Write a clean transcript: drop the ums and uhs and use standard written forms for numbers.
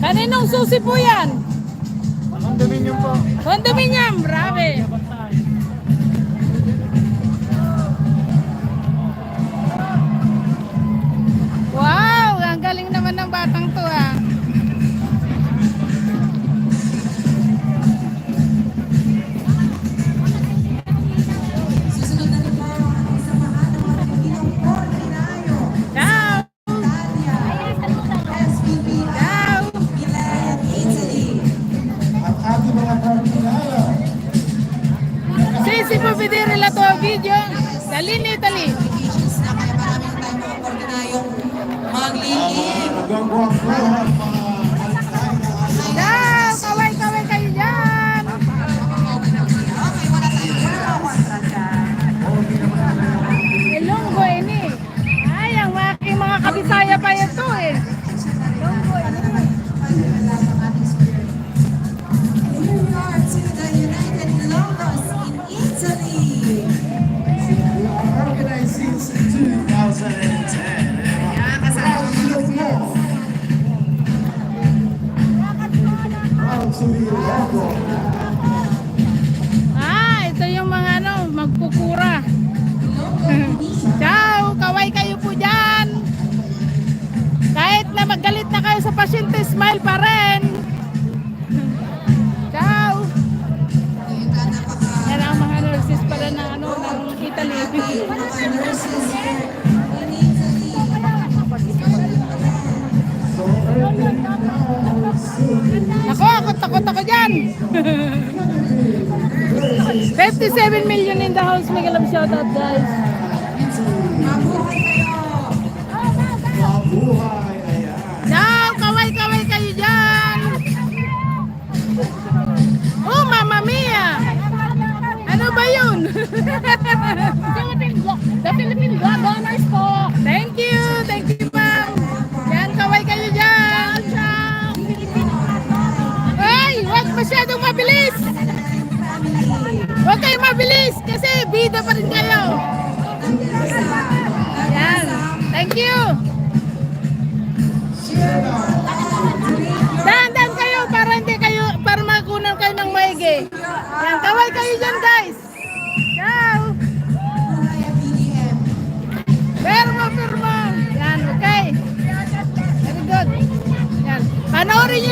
Kaninong susi po yan? Condominium po. Condominium, grabe. Wow, ang galing naman ng batang to ah. Susunod na po ang samahan ng mga Pilipinong Ordinaryo. Ciao! SPP Ciao! Milan, Italy. Ang ating mga Cardinala. Sisi po vedere la tua video dall'in Italy. Applications na kaya maraming tayo mga Ordinaryong maglilib. Nagagawa po ang mga alkain na ating Ciao! Kaway-kaway kayo dyan! Okay, wala tayo kontra dyan. Ilonggo ini. Ay, ang aking mga kabisaya pa ito eh. Here we are to the United Logos in Italy. organized since 2010. Proud to be logo. Ito yung mga ano, magkukura. Ciao! Kaway kayo po dyan! Kahit na magalit na kayo sa pasyente, smile pa rin! Ciao! Yan ang mga nurses pala na ano, ng Italy. Nurses here in Italy. So early now, soon. Takot ako dyan! 57 million in the house. Mega love shoutout guys. Mabuhay kayo! Mabuhay, ayan. Ciao! Kaway-kaway kayo dyan! Oh, Mamma Mia! Ano ba yun? The Philippine God Honors po! Thank you ma'am! Yan, kaway kayo dyan! Ay, huwag masyadong mabilis! Huwag kayo mabilis kasi bida pa rin kayo! Yan, thank you! Dahan-dahan kayo para hindi kayo, para makunan kayo ng maigi. Yan, kaway kayo dyan guys!